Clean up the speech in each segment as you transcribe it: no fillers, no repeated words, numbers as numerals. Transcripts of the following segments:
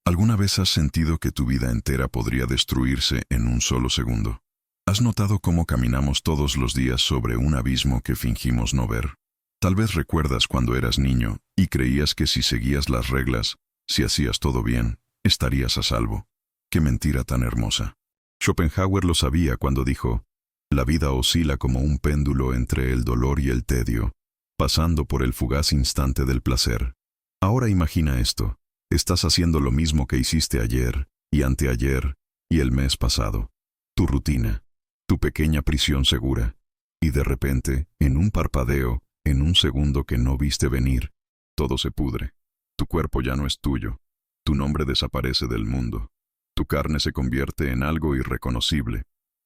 ¿Alguna vez has sentido que tu vida entera podría destruirse en un solo segundo? ¿Has notado cómo caminamos todos los días sobre un abismo que fingimos no ver? Tal vez recuerdas cuando eras niño y creías que si seguías las reglas, si hacías todo bien, estarías a salvo. ¡Qué mentira tan hermosa! Schopenhauer lo sabía cuando dijo: la vida oscila como un péndulo entre el dolor y el tedio, pasando por el fugaz instante del placer. Ahora imagina esto: estás haciendo lo mismo que hiciste ayer, y anteayer, y el mes pasado. Tu rutina, tu pequeña prisión segura. Y de repente, en un parpadeo, en un segundo que no viste venir, todo se pudre. Tu cuerpo ya no es tuyo. Tu nombre desaparece del mundo. Tu carne se convierte en algo irreconocible.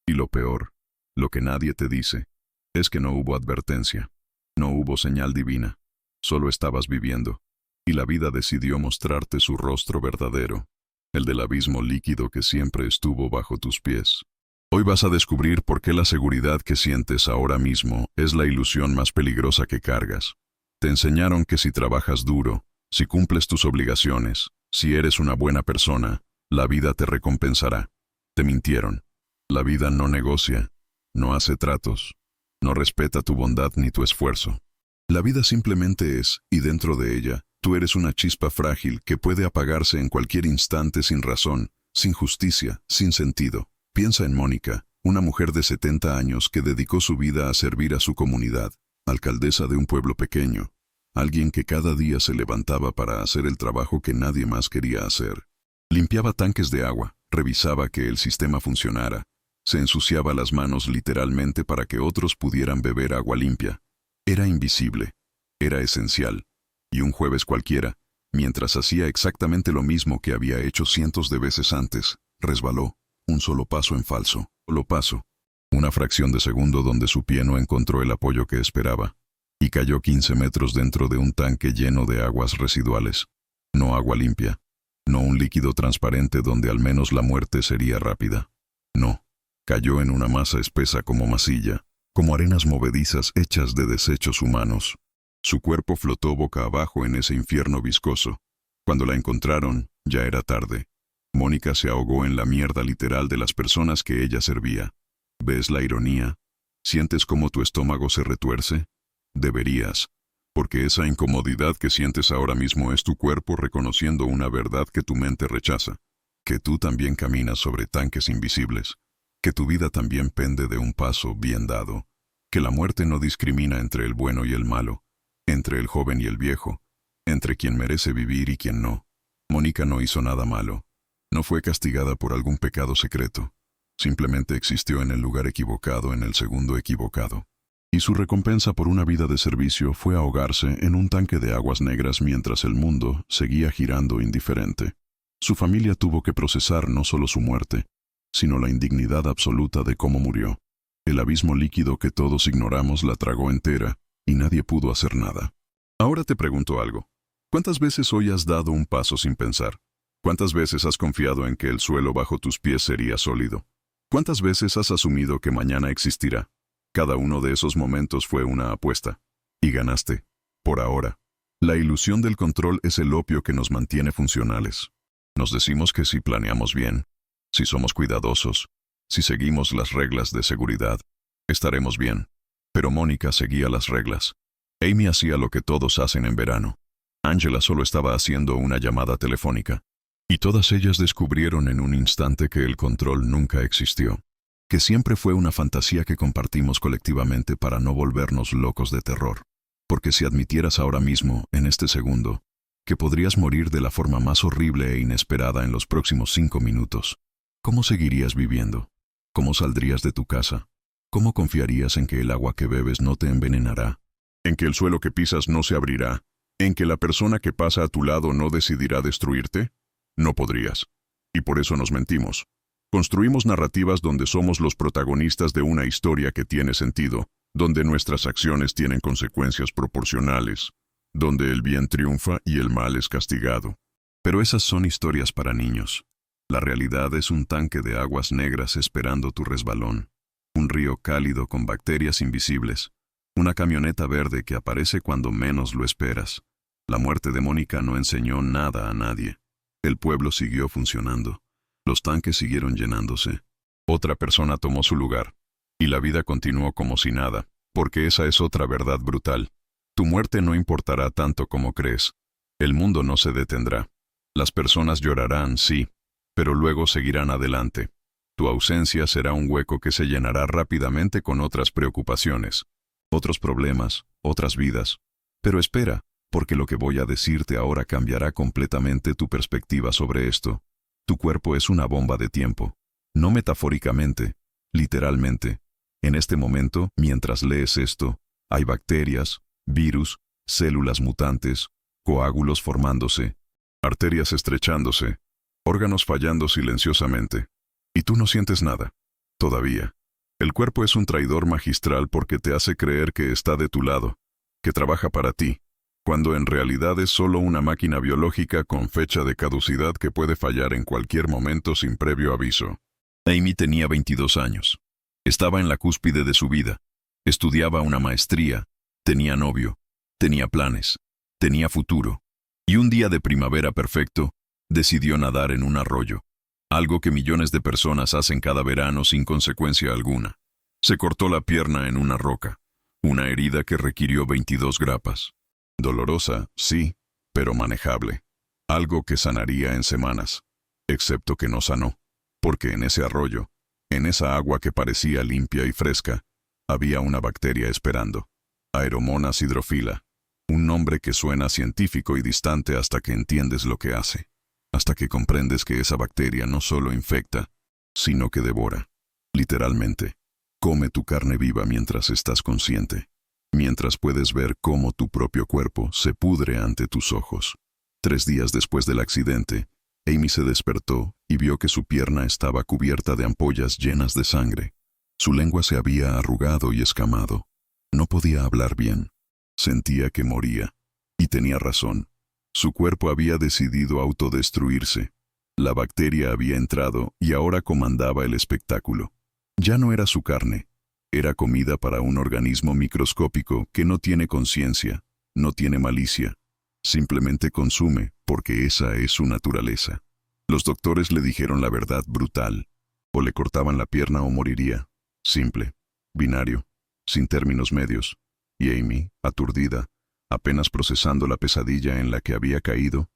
Y lo peor, lo que nadie te dice, es que no hubo advertencia. No hubo señal divina. Solo estabas viviendo. Y la vida decidió mostrarte su rostro verdadero, el del abismo líquido que siempre estuvo bajo tus pies. Hoy vas a descubrir por qué la seguridad que sientes ahora mismo es la ilusión más peligrosa que cargas. Te enseñaron que si trabajas duro, si cumples tus obligaciones, si eres una buena persona, la vida te recompensará. Te mintieron. La vida no negocia, no hace tratos, no respeta tu bondad ni tu esfuerzo. La vida simplemente es, y dentro de ella, tú eres una chispa frágil que puede apagarse en cualquier instante sin razón, sin justicia, sin sentido. Piensa en Mónica, una mujer de 70 años que dedicó su vida a servir a su comunidad, alcaldesa de un pueblo pequeño, alguien que cada día se levantaba para hacer el trabajo que nadie más quería hacer. Limpiaba tanques de agua, revisaba que el sistema funcionara, se ensuciaba las manos literalmente para que otros pudieran beber agua limpia. Era invisible, era esencial. Y un jueves cualquiera, mientras hacía exactamente lo mismo que había hecho cientos de veces antes, resbaló. Un solo paso en falso, solo paso. Una fracción de segundo donde su pie no encontró el apoyo que esperaba. Y cayó 15 metros dentro de un tanque lleno de aguas residuales. No agua limpia. No un líquido transparente donde al menos la muerte sería rápida. No. Cayó en una masa espesa como masilla, como arenas movedizas hechas de desechos humanos. Su cuerpo flotó boca abajo en ese infierno viscoso. Cuando la encontraron, ya era tarde. Mónica se ahogó en la mierda literal de las personas que ella servía. ¿Ves la ironía? ¿Sientes cómo tu estómago se retuerce? Deberías, porque esa incomodidad que sientes ahora mismo es tu cuerpo reconociendo una verdad que tu mente rechaza, que tú también caminas sobre tanques invisibles, que tu vida también pende de un paso bien dado, que la muerte no discrimina entre el bueno y el malo, entre el joven y el viejo, entre quien merece vivir y quien no. Mónica no hizo nada malo. No fue castigada por algún pecado secreto. Simplemente existió en el lugar equivocado en el segundo equivocado. Y su recompensa por una vida de servicio fue ahogarse en un tanque de aguas negras mientras el mundo seguía girando indiferente. Su familia tuvo que procesar no solo su muerte, sino la indignidad absoluta de cómo murió. El abismo líquido que todos ignoramos la tragó entera, y nadie pudo hacer nada. Ahora te pregunto algo. ¿Cuántas veces hoy has dado un paso sin pensar? ¿Cuántas veces has confiado en que el suelo bajo tus pies sería sólido? ¿Cuántas veces has asumido que mañana existirá? Cada uno de esos momentos fue una apuesta. Y ganaste. Por ahora. La ilusión del control es el opio que nos mantiene funcionales. Nos decimos que si planeamos bien, si somos cuidadosos, si seguimos las reglas de seguridad, estaremos bien. Pero Mónica seguía las reglas. Amy hacía lo que todos hacen en verano. Angela solo estaba haciendo una llamada telefónica. Y todas ellas descubrieron en un instante que el control nunca existió, que siempre fue una fantasía que compartimos colectivamente para no volvernos locos de terror. Porque si admitieras ahora mismo, en este segundo, que podrías morir de la forma más horrible e inesperada en los próximos 5 minutos, ¿cómo seguirías viviendo? ¿Cómo saldrías de tu casa? ¿Cómo confiarías en que el agua que bebes no te envenenará? ¿En que el suelo que pisas no se abrirá? ¿En que la persona que pasa a tu lado no decidirá destruirte? No podrías. Y por eso nos mentimos. Construimos narrativas donde somos los protagonistas de una historia que tiene sentido, donde nuestras acciones tienen consecuencias proporcionales, donde el bien triunfa y el mal es castigado. Pero esas son historias para niños. La realidad es un tanque de aguas negras esperando tu resbalón, un río cálido con bacterias invisibles, una camioneta verde que aparece cuando menos lo esperas. La muerte de Mónica no enseñó nada a nadie. El pueblo siguió funcionando. Los tanques siguieron llenándose. Otra persona tomó su lugar. Y la vida continuó como si nada, porque esa es otra verdad brutal. Tu muerte no importará tanto como crees. El mundo no se detendrá. Las personas llorarán, sí, pero luego seguirán adelante. Tu ausencia será un hueco que se llenará rápidamente con otras preocupaciones, otros problemas, otras vidas. Pero espera, porque lo que voy a decirte ahora cambiará completamente tu perspectiva sobre esto. Tu cuerpo es una bomba de tiempo. No metafóricamente, literalmente. En este momento, mientras lees esto, hay bacterias, virus, células mutantes, coágulos formándose, arterias estrechándose, órganos fallando silenciosamente. Y tú no sientes nada. Todavía. El cuerpo es un traidor magistral porque te hace creer que está de tu lado, que trabaja para ti, cuando en realidad es solo una máquina biológica con fecha de caducidad que puede fallar en cualquier momento sin previo aviso. Amy tenía 22 años. Estaba en la cúspide de su vida. Estudiaba una maestría, tenía novio, tenía planes, tenía futuro. Y un día de primavera perfecto, decidió nadar en un arroyo. Algo que millones de personas hacen cada verano sin consecuencia alguna. Se cortó la pierna en una roca, una herida que requirió 22 grapas. Dolorosa, sí, pero manejable. Algo que sanaría en semanas, excepto que no sanó, porque en ese arroyo, en esa agua que parecía limpia y fresca, había una bacteria esperando. Aeromonas hydrophila, un nombre que suena científico y distante hasta que entiendes lo que hace. Hasta que comprendes que esa bacteria no solo infecta, sino que devora. Literalmente, come tu carne viva mientras estás consciente, mientras puedes ver cómo tu propio cuerpo se pudre ante tus ojos. 3 días después del accidente, Amy se despertó y vio que su pierna estaba cubierta de ampollas llenas de sangre. Su lengua se había arrugado y escamado. No podía hablar bien. Sentía que moría. Y tenía razón. Su cuerpo había decidido autodestruirse. La bacteria había entrado y ahora comandaba el espectáculo. Ya no era su carne. Era comida para un organismo microscópico que no tiene conciencia, no tiene malicia. Simplemente consume porque esa es su naturaleza. Los doctores le dijeron la verdad brutal. O le cortaban la pierna o moriría. Simple, binario, sin términos medios. Y Amy, aturdida, apenas procesando la pesadilla en la que había caído,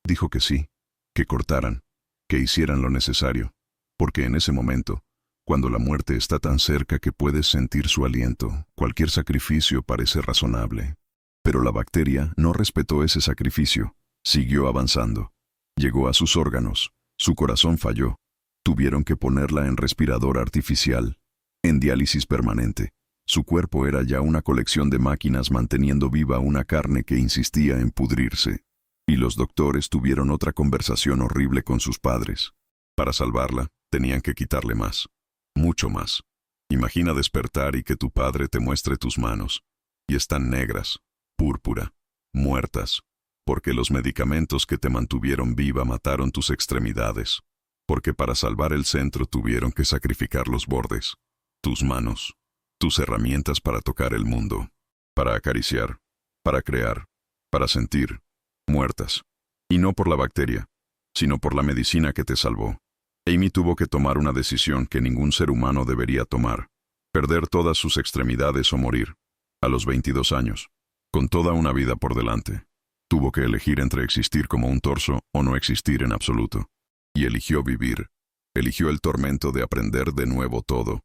dijo que sí, que cortaran, que hicieran lo necesario, porque en ese momento, cuando la muerte está tan cerca que puedes sentir su aliento, cualquier sacrificio parece razonable. Pero la bacteria no respetó ese sacrificio, siguió avanzando. Llegó a sus órganos, su corazón falló, tuvieron que ponerla en respirador artificial, en diálisis permanente. Su cuerpo era ya una colección de máquinas manteniendo viva una carne que insistía en pudrirse. Y los doctores tuvieron otra conversación horrible con sus padres. Para salvarla, tenían que quitarle más. Mucho más. Imagina despertar y que tu padre te muestre tus manos. Y están negras, púrpura, muertas. Porque los medicamentos que te mantuvieron viva mataron tus extremidades. Porque para salvar el centro tuvieron que sacrificar los bordes. Tus manos. Tus herramientas para tocar el mundo, para acariciar, para crear, para sentir, muertas. Y no por la bacteria, sino por la medicina que te salvó. Amy tuvo que tomar una decisión que ningún ser humano debería tomar. Perder todas sus extremidades o morir. A los 22 años. Con toda una vida por delante. Tuvo que elegir entre existir como un torso o no existir en absoluto. Y eligió vivir. Eligió el tormento de aprender de nuevo todo.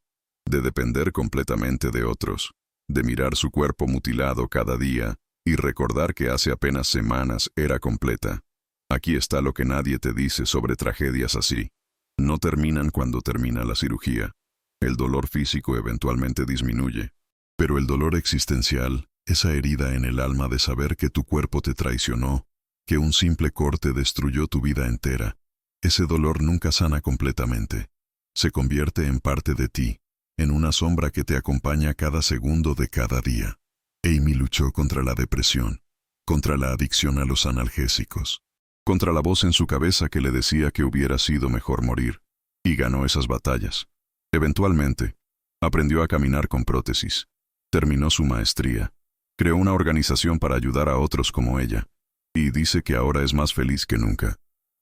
De depender completamente de otros, de mirar su cuerpo mutilado cada día y recordar que hace apenas semanas era completa. Aquí está lo que nadie te dice sobre tragedias así. No terminan cuando termina la cirugía. El dolor físico eventualmente disminuye, pero el dolor existencial, esa herida en el alma de saber que tu cuerpo te traicionó, que un simple corte destruyó tu vida entera, ese dolor nunca sana completamente. Se convierte en parte de ti. En una sombra que te acompaña cada segundo de cada día. Amy luchó contra la depresión, contra la adicción a los analgésicos, contra la voz en su cabeza que le decía que hubiera sido mejor morir, y ganó esas batallas. Eventualmente, aprendió a caminar con prótesis, terminó su maestría, creó una organización para ayudar a otros como ella, y dice que ahora es más feliz que nunca.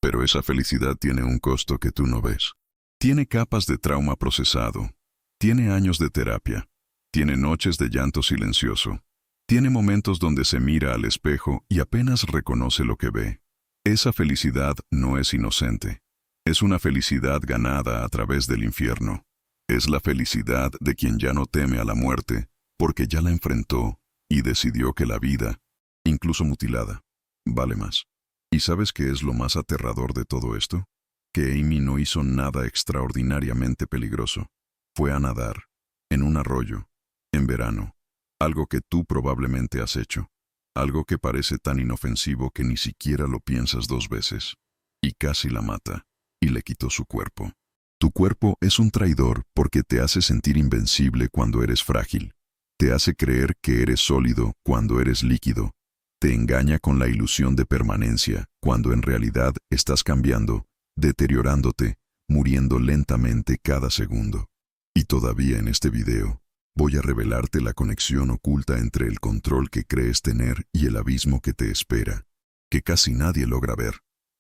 Pero esa felicidad tiene un costo que tú no ves. Tiene capas de trauma procesado. Tiene años de terapia. Tiene noches de llanto silencioso. Tiene momentos donde se mira al espejo y apenas reconoce lo que ve. Esa felicidad no es inocente. Es una felicidad ganada a través del infierno. Es la felicidad de quien ya no teme a la muerte, porque ya la enfrentó y decidió que la vida, incluso mutilada, vale más. ¿Y sabes qué es lo más aterrador de todo esto? Que Amy no hizo nada extraordinariamente peligroso. Fue a nadar, en un arroyo, en verano. Algo que tú probablemente has hecho. Algo que parece tan inofensivo que ni siquiera lo piensas dos veces. Y casi la mata, y le quitó su cuerpo. Tu cuerpo es un traidor porque te hace sentir invencible cuando eres frágil. Te hace creer que eres sólido cuando eres líquido. Te engaña con la ilusión de permanencia cuando en realidad estás cambiando, deteriorándote, muriendo lentamente cada segundo. Y todavía en este video, voy a revelarte la conexión oculta entre el control que crees tener y el abismo que te espera, que casi nadie logra ver.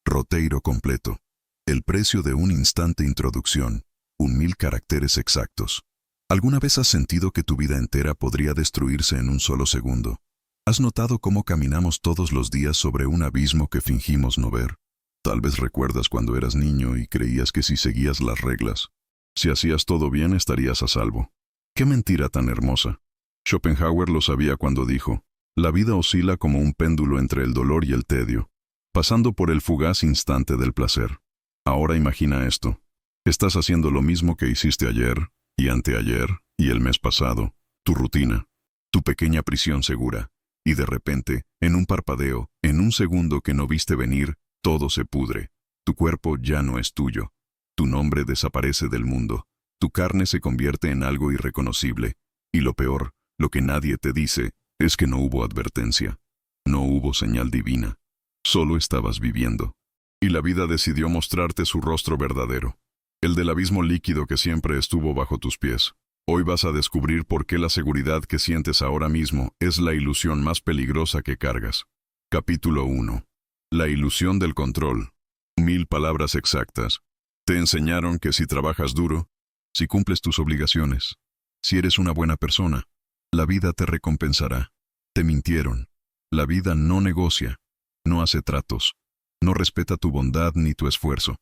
Roteiro completo. El precio de un instante introducción, 1000 caracteres exactos. ¿Alguna vez has sentido que tu vida entera podría destruirse en un solo segundo? ¿Has notado cómo caminamos todos los días sobre un abismo que fingimos no ver? Tal vez recuerdas cuando eras niño y creías que si seguías las reglas, si hacías todo bien estarías a salvo. ¡Qué mentira tan hermosa! Schopenhauer lo sabía cuando dijo, la vida oscila como un péndulo entre el dolor y el tedio, pasando por el fugaz instante del placer. Ahora imagina esto. Estás haciendo lo mismo que hiciste ayer, y anteayer, y el mes pasado, tu rutina, tu pequeña prisión segura. Y de repente, en un parpadeo, en un segundo que no viste venir, todo se pudre. Tu cuerpo ya no es tuyo. Tu nombre desaparece del mundo. Tu carne se convierte en algo irreconocible. Y lo peor, lo que nadie te dice, es que no hubo advertencia. No hubo señal divina. Solo estabas viviendo. Y la vida decidió mostrarte su rostro verdadero. El del abismo líquido que siempre estuvo bajo tus pies. Hoy vas a descubrir por qué la seguridad que sientes ahora mismo es la ilusión más peligrosa que cargas. Capítulo 1. La ilusión del control. 1000 palabras exactas. Te enseñaron que si trabajas duro, si cumples tus obligaciones, si eres una buena persona, la vida te recompensará. Te mintieron. La vida no negocia, no hace tratos, no respeta tu bondad ni tu esfuerzo.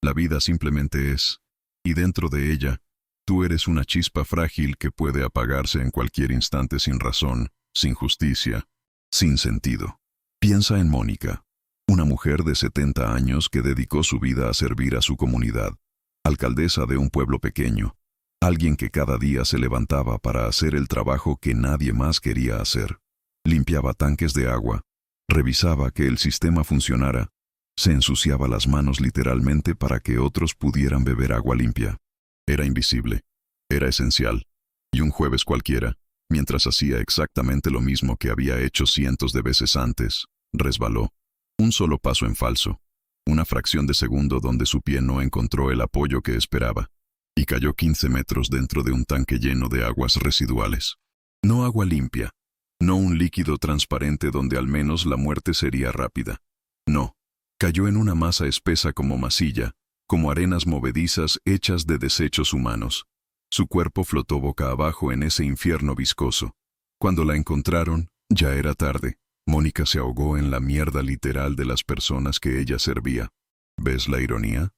La vida simplemente es, y dentro de ella, tú eres una chispa frágil que puede apagarse en cualquier instante sin razón, sin justicia, sin sentido. Piensa en Mónica, una mujer de 70 años que dedicó su vida a servir a su comunidad, alcaldesa de un pueblo pequeño, alguien que cada día se levantaba para hacer el trabajo que nadie más quería hacer. Limpiaba tanques de agua, revisaba que el sistema funcionara, se ensuciaba las manos literalmente para que otros pudieran beber agua limpia. Era invisible, era esencial, y un jueves cualquiera, mientras hacía exactamente lo mismo que había hecho cientos de veces antes, resbaló. Un solo paso en falso, una fracción de segundo donde su pie no encontró el apoyo que esperaba, y cayó 15 metros dentro de un tanque lleno de aguas residuales. No agua limpia, no un líquido transparente donde al menos la muerte sería rápida. No, cayó en una masa espesa como masilla, como arenas movedizas hechas de desechos humanos. Su cuerpo flotó boca abajo en ese infierno viscoso. Cuando la encontraron, ya era tarde. Mónica se ahogó en la mierda literal de las personas que ella servía. ¿Ves la ironía?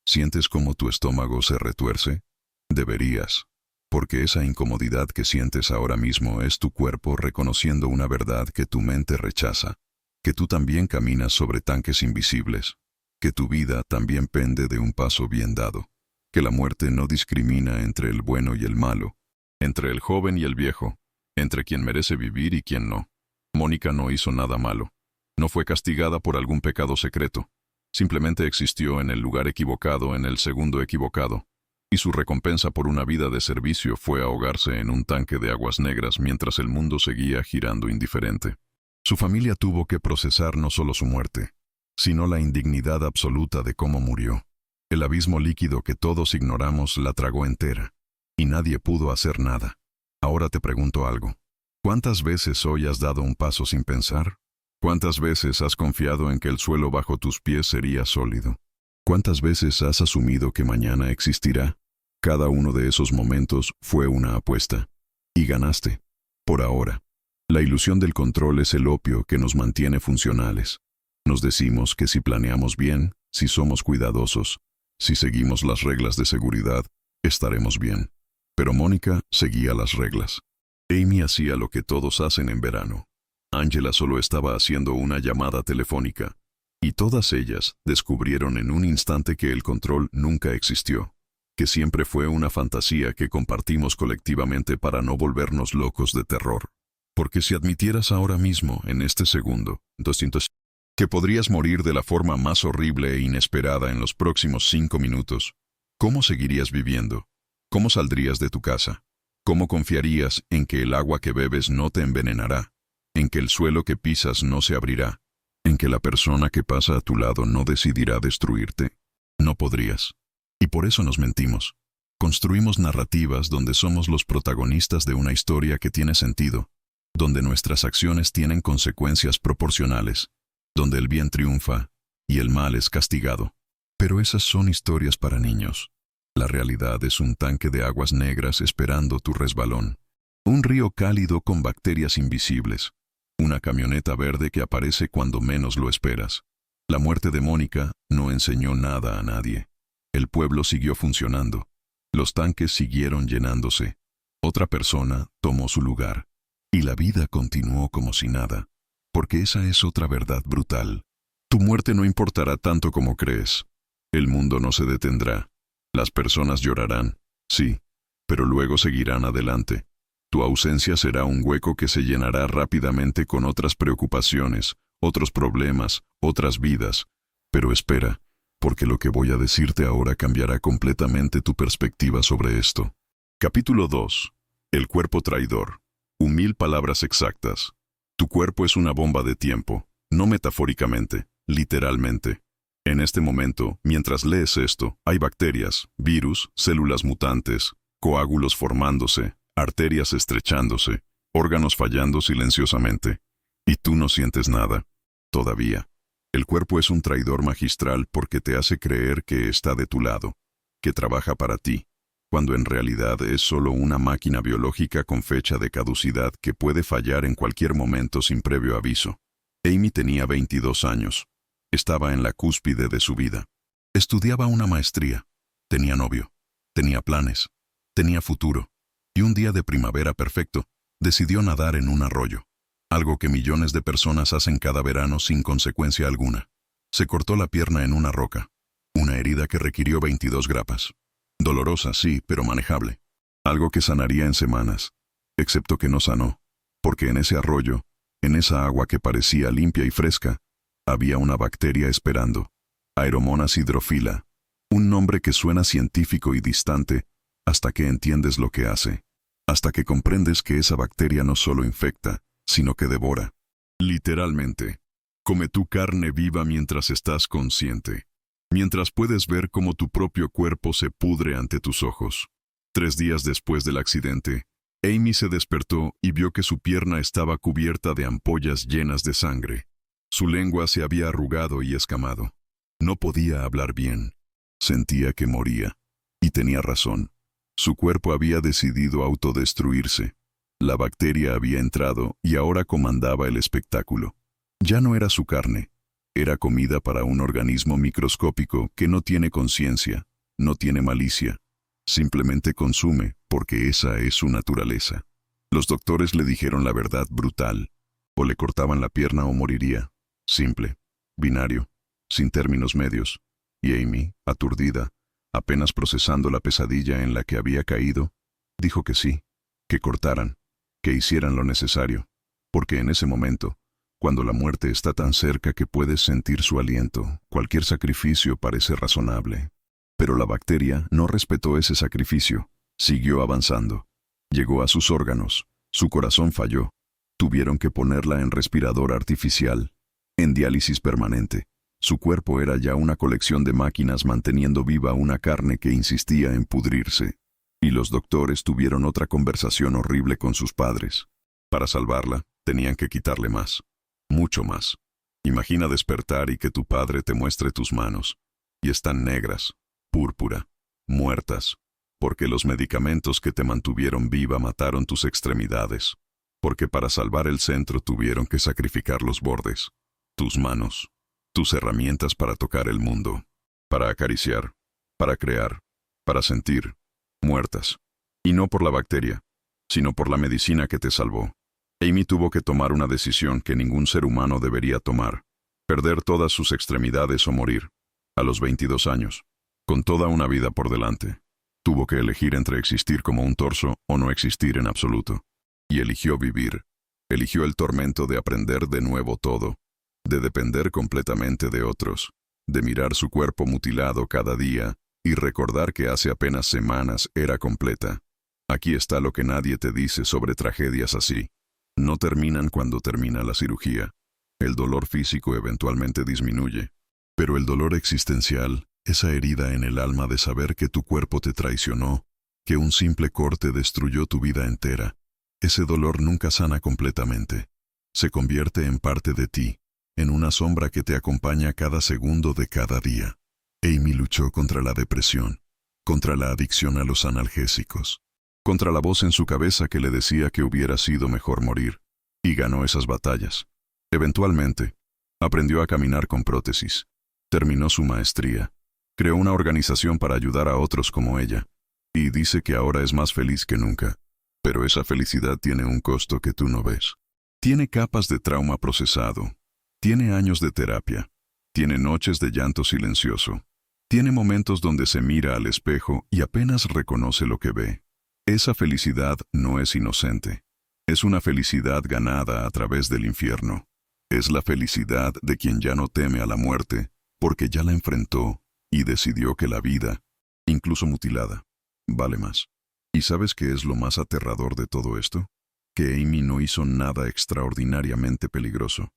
¿Sientes cómo tu estómago se retuerce? Deberías, porque esa incomodidad que sientes ahora mismo es tu cuerpo reconociendo una verdad que tu mente rechaza, que tú también caminas sobre tanques invisibles, que tu vida también pende de un paso bien dado, que la muerte no discrimina entre el bueno y el malo, entre el joven y el viejo, entre quien merece vivir y quien no. Mónica no hizo nada malo. No fue castigada por algún pecado secreto. Simplemente existió en el lugar equivocado en el segundo equivocado. Y su recompensa por una vida de servicio fue ahogarse en un tanque de aguas negras mientras el mundo seguía girando indiferente. Su familia tuvo que procesar no solo su muerte, sino la indignidad absoluta de cómo murió. El abismo líquido que todos ignoramos la tragó entera. Y nadie pudo hacer nada. Ahora te pregunto algo. ¿Cuántas veces hoy has dado un paso sin pensar? ¿Cuántas veces has confiado en que el suelo bajo tus pies sería sólido? ¿Cuántas veces has asumido que mañana existirá? Cada uno de esos momentos fue una apuesta. Y ganaste. Por ahora. La ilusión del control es el opio que nos mantiene funcionales. Nos decimos que si planeamos bien, si somos cuidadosos, si seguimos las reglas de seguridad, estaremos bien. Pero Mónica seguía las reglas. Amy hacía lo que todos hacen en verano. Angela solo estaba haciendo una llamada telefónica. Y todas ellas descubrieron en un instante que el control nunca existió, que siempre fue una fantasía que compartimos colectivamente para no volvernos locos de terror. Porque si admitieras ahora mismo, en este segundo, que podrías morir de la forma más horrible e inesperada en los próximos 5 minutos, ¿cómo seguirías viviendo? ¿Cómo saldrías de tu casa? ¿Cómo confiarías en que el agua que bebes no te envenenará? ¿En que el suelo que pisas no se abrirá? ¿En que la persona que pasa a tu lado no decidirá destruirte? No podrías. Y por eso nos mentimos. Construimos narrativas donde somos los protagonistas de una historia que tiene sentido, donde nuestras acciones tienen consecuencias proporcionales, donde el bien triunfa y el mal es castigado. Pero esas son historias para niños. La realidad es un tanque de aguas negras esperando tu resbalón. Un río cálido con bacterias invisibles. Una camioneta verde que aparece cuando menos lo esperas. La muerte de Mónica no enseñó nada a nadie. El pueblo siguió funcionando. Los tanques siguieron llenándose. Otra persona tomó su lugar. Y la vida continuó como si nada. Porque esa es otra verdad brutal. Tu muerte no importará tanto como crees. El mundo no se detendrá. Las personas llorarán, sí, pero luego seguirán adelante. Tu ausencia será un hueco que se llenará rápidamente con otras preocupaciones, otros problemas, otras vidas. Pero espera, porque lo que voy a decirte ahora cambiará completamente tu perspectiva sobre esto. Capítulo 2. El cuerpo traidor. 1000 palabras exactas. Tu cuerpo es una bomba de tiempo, no metafóricamente, literalmente. En este momento, mientras lees esto, hay bacterias, virus, células mutantes, coágulos formándose, arterias estrechándose, órganos fallando silenciosamente. Y tú no sientes nada. Todavía. El cuerpo es un traidor magistral porque te hace creer que está de tu lado, que trabaja para ti, cuando en realidad es solo una máquina biológica con fecha de caducidad que puede fallar en cualquier momento sin previo aviso. Amy tenía 22 años. Estaba en la cúspide de su vida. Estudiaba una maestría. Tenía novio. Tenía planes. Tenía futuro. Y un día de primavera perfecto, decidió nadar en un arroyo. Algo que millones de personas hacen cada verano sin consecuencia alguna. Se cortó la pierna en una roca. Una herida que requirió 22 grapas. Dolorosa, sí, pero manejable. Algo que sanaría en semanas. Excepto que no sanó. Porque en ese arroyo, en esa agua que parecía limpia y fresca, había una bacteria esperando. Aeromonas hydrophila. Un nombre que suena científico y distante hasta que entiendes lo que hace. Hasta que comprendes que esa bacteria no solo infecta, sino que devora. Literalmente. Come tu carne viva mientras estás consciente. Mientras puedes ver cómo tu propio cuerpo se pudre ante tus ojos. 3 días después del accidente, Amy se despertó y vio que su pierna estaba cubierta de ampollas llenas de sangre. Su lengua se había arrugado y escamado. No podía hablar bien. Sentía que moría. Y tenía razón. Su cuerpo había decidido autodestruirse. La bacteria había entrado y ahora comandaba el espectáculo. Ya no era su carne. Era comida para un organismo microscópico que no tiene conciencia, no tiene malicia. Simplemente consume porque esa es su naturaleza. Los doctores le dijeron la verdad brutal. O le cortaban la pierna o moriría. Simple, binario, sin términos medios. Y Amy, aturdida, apenas procesando la pesadilla en la que había caído, dijo que sí, que cortaran, que hicieran lo necesario, porque en ese momento, cuando la muerte está tan cerca que puedes sentir su aliento, cualquier sacrificio parece razonable. Pero la bacteria no respetó ese sacrificio, siguió avanzando. Llegó a sus órganos, su corazón falló. Tuvieron que ponerla en respirador artificial, en diálisis permanente. Su cuerpo era ya una colección de máquinas manteniendo viva una carne que insistía en pudrirse. Y los doctores tuvieron otra conversación horrible con sus padres. Para salvarla, tenían que quitarle más. mucho más. Imagina despertar y que tu padre te muestre tus manos, y están negras, púrpura, muertas, porque los medicamentos que te mantuvieron viva mataron tus extremidades, porque para salvar el centro tuvieron que sacrificar los bordes, tus manos, tus herramientas para tocar el mundo, para acariciar, para crear, para sentir, muertas. Y no por la bacteria, sino por la medicina que te salvó. Amy tuvo que tomar una decisión que ningún ser humano debería tomar: perder todas sus extremidades o morir. A los 22 años, con toda una vida por delante, tuvo que elegir entre existir como un torso o no existir en absoluto. Y eligió vivir. Eligió el tormento de aprender de nuevo todo, de depender completamente de otros, de mirar su cuerpo mutilado cada día y recordar que hace apenas semanas era completa. Aquí está lo que nadie te dice sobre tragedias así. No terminan cuando termina la cirugía. El dolor físico eventualmente disminuye, pero el dolor existencial, esa herida en el alma de saber que tu cuerpo te traicionó, que un simple corte destruyó tu vida entera, ese dolor nunca sana completamente. Se convierte en parte de ti, en una sombra que te acompaña cada segundo de cada día. Amy luchó contra la depresión, contra la adicción a los analgésicos, contra la voz en su cabeza que le decía que hubiera sido mejor morir, y ganó esas batallas. Eventualmente, aprendió a caminar con prótesis, terminó su maestría, creó una organización para ayudar a otros como ella, y dice que ahora es más feliz que nunca. Pero esa felicidad tiene un costo que tú no ves. Tiene capas de trauma procesado, tiene años de terapia, tiene noches de llanto silencioso, tiene momentos donde se mira al espejo y apenas reconoce lo que ve. Esa felicidad no es inocente. Es una felicidad ganada a través del infierno. Es la felicidad de quien ya no teme a la muerte, porque ya la enfrentó y decidió que la vida, incluso mutilada, vale más. ¿Y sabes qué es lo más aterrador de todo esto? Que Amy no hizo nada extraordinariamente peligroso.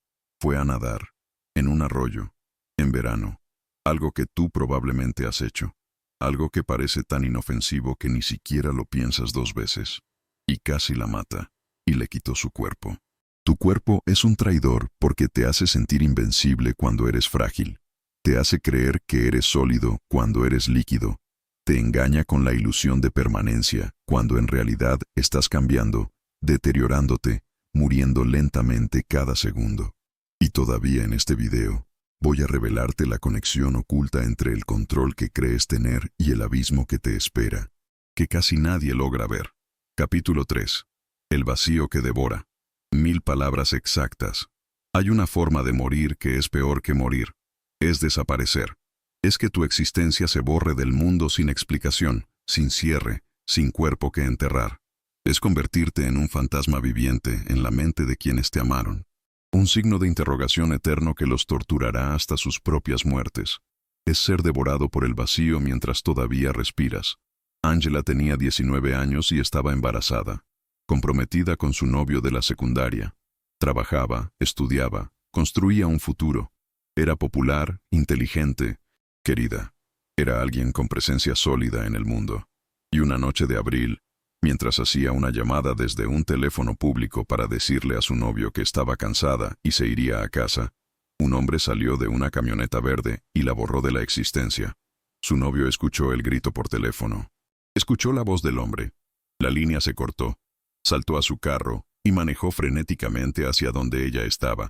Fue a nadar, en un arroyo, en verano, algo que tú probablemente has hecho, algo que parece tan inofensivo que ni siquiera lo piensas dos veces, y casi la mata, y le quitó su cuerpo. Tu cuerpo es un traidor porque te hace sentir invencible cuando eres frágil, te hace creer que eres sólido cuando eres líquido, te engaña con la ilusión de permanencia cuando en realidad estás cambiando, deteriorándote, muriendo lentamente cada segundo. Y todavía en este video, voy a revelarte la conexión oculta entre el control que crees tener y el abismo que te espera, que casi nadie logra ver. Capítulo 3. El vacío que devora. 1000 palabras exactas. Hay una forma de morir que es peor que morir. Es desaparecer. Es que tu existencia se borre del mundo sin explicación, sin cierre, sin cuerpo que enterrar. Es convertirte en un fantasma viviente en la mente de quienes te amaron. Un signo de interrogación eterno que los torturará hasta sus propias muertes. Es ser devorado por el vacío mientras todavía respiras. Angela tenía 19 años y estaba embarazada, comprometida con su novio de la secundaria. Trabajaba, estudiaba, construía un futuro. Era popular, inteligente, querida. Era alguien con presencia sólida en el mundo. Y una noche de abril, mientras hacía una llamada desde un teléfono público para decirle a su novio que estaba cansada y se iría a casa, un hombre salió de una camioneta verde y la borró de la existencia. Su novio escuchó el grito por teléfono. Escuchó la voz del hombre. La línea se cortó. Saltó a su carro y manejó frenéticamente hacia donde ella estaba.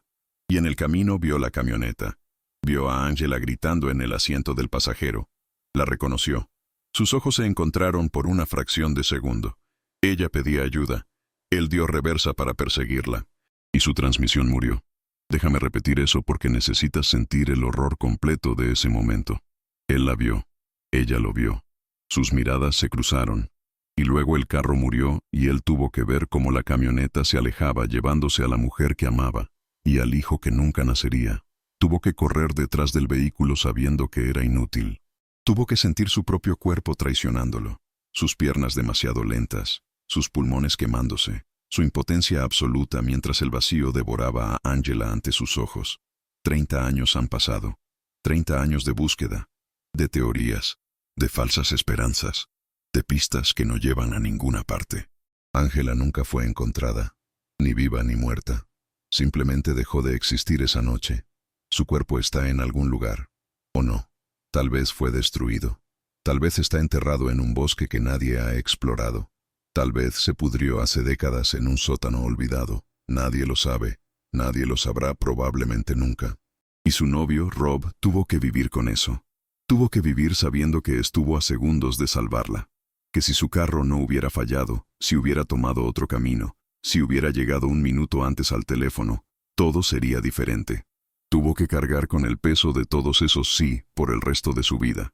Y en el camino vio la camioneta. Vio a Angela gritando en el asiento del pasajero. La reconoció. Sus ojos se encontraron por una fracción de segundo. Ella pedía ayuda. Él dio reversa para perseguirla. Y su transmisión murió. Déjame repetir eso porque necesitas sentir el horror completo de ese momento. Él la vio. Ella lo vio. Sus miradas se cruzaron. Y luego el carro murió y él tuvo que ver cómo la camioneta se alejaba llevándose a la mujer que amaba y al hijo que nunca nacería. Tuvo que correr detrás del vehículo sabiendo que era inútil. Tuvo que sentir su propio cuerpo traicionándolo, sus piernas demasiado lentas, sus pulmones quemándose, su impotencia absoluta mientras el vacío devoraba a Angela ante sus ojos. 30 años han pasado. 30 años de búsqueda, de teorías, de falsas esperanzas, de pistas que no llevan a ninguna parte. Angela nunca fue encontrada, ni viva ni muerta. Simplemente dejó de existir esa noche. Su cuerpo está en algún lugar. ¿O no? Tal vez fue destruido. Tal vez está enterrado en un bosque que nadie ha explorado. Tal vez se pudrió hace décadas en un sótano olvidado. Nadie lo sabe. Nadie lo sabrá probablemente nunca. Y su novio, Rob, tuvo que vivir con eso. Tuvo que vivir sabiendo que estuvo a segundos de salvarla. Que si su carro no hubiera fallado, si hubiera tomado otro camino, si hubiera llegado un minuto antes al teléfono, todo sería diferente. Tuvo que cargar con el peso de todos esos sí por el resto de su vida.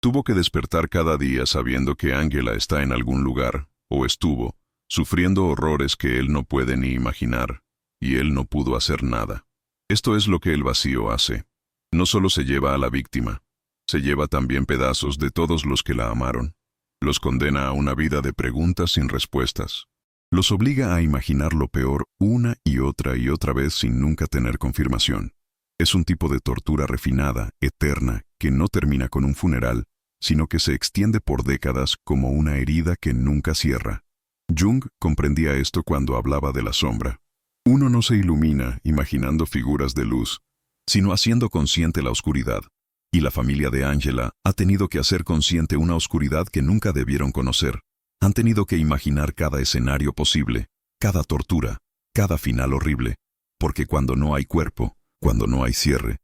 Tuvo que despertar cada día sabiendo que Angela está en algún lugar, o estuvo, sufriendo horrores que él no puede ni imaginar, y él no pudo hacer nada. Esto es lo que el vacío hace. No solo se lleva a la víctima, se lleva también pedazos de todos los que la amaron. Los condena a una vida de preguntas sin respuestas. Los obliga a imaginar lo peor una y otra vez sin nunca tener confirmación. Es un tipo de tortura refinada, eterna, que no termina con un funeral, sino que se extiende por décadas como una herida que nunca cierra. Jung comprendía esto cuando hablaba de la sombra. Uno no se ilumina imaginando figuras de luz, sino haciendo consciente la oscuridad. Y la familia de Angela ha tenido que hacer consciente una oscuridad que nunca debieron conocer. Han tenido que imaginar cada escenario posible, cada tortura, cada final horrible, porque cuando no hay cuerpo, cuando no hay cierre,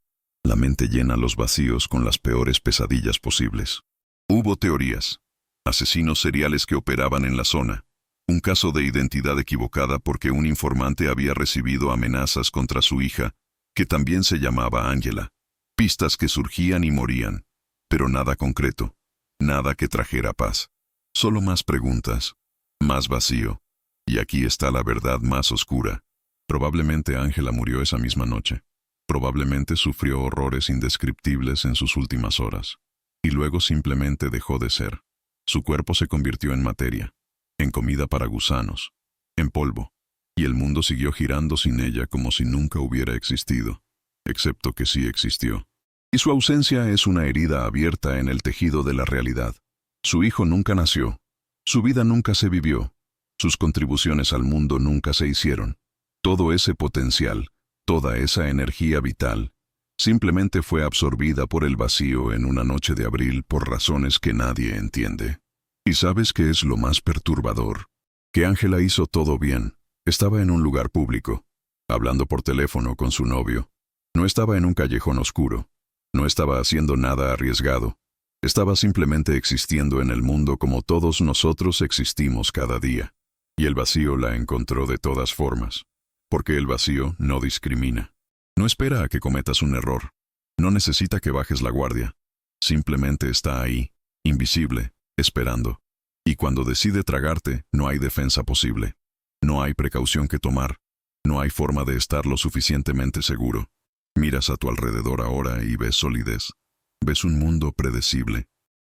la mente llena los vacíos con las peores pesadillas posibles. Hubo teorías. Asesinos seriales que operaban en la zona. Un caso de identidad equivocada porque un informante había recibido amenazas contra su hija, que también se llamaba Angela. Pistas que surgían y morían, pero nada concreto, nada que trajera paz. Solo más preguntas, más vacío. Y aquí está la verdad más oscura. Probablemente Angela murió esa misma noche. Probablemente sufrió horrores indescriptibles en sus últimas horas. Y luego simplemente dejó de ser. Su cuerpo se convirtió en materia, en comida para gusanos, en polvo. Y el mundo siguió girando sin ella como si nunca hubiera existido. Excepto que sí existió. Y su ausencia es una herida abierta en el tejido de la realidad. Su hijo nunca nació. Su vida nunca se vivió. Sus contribuciones al mundo nunca se hicieron. Todo ese potencial, toda esa energía vital, simplemente fue absorbida por el vacío en una noche de abril por razones que nadie entiende. ¿Y sabes qué es lo más perturbador? Que Angela hizo todo bien. Estaba en un lugar público, hablando por teléfono con su novio. No estaba en un callejón oscuro. No estaba haciendo nada arriesgado. Estaba simplemente existiendo en el mundo como todos nosotros existimos cada día. Y el vacío la encontró de todas formas. Porque el vacío no discrimina. No espera a que cometas un error. No necesita que bajes la guardia. Simplemente está ahí, invisible, esperando. Y cuando decide tragarte, no hay defensa posible. No hay precaución que tomar. No hay forma de estar lo suficientemente seguro. Miras a tu alrededor ahora y ves solidez. Ves un mundo predecible.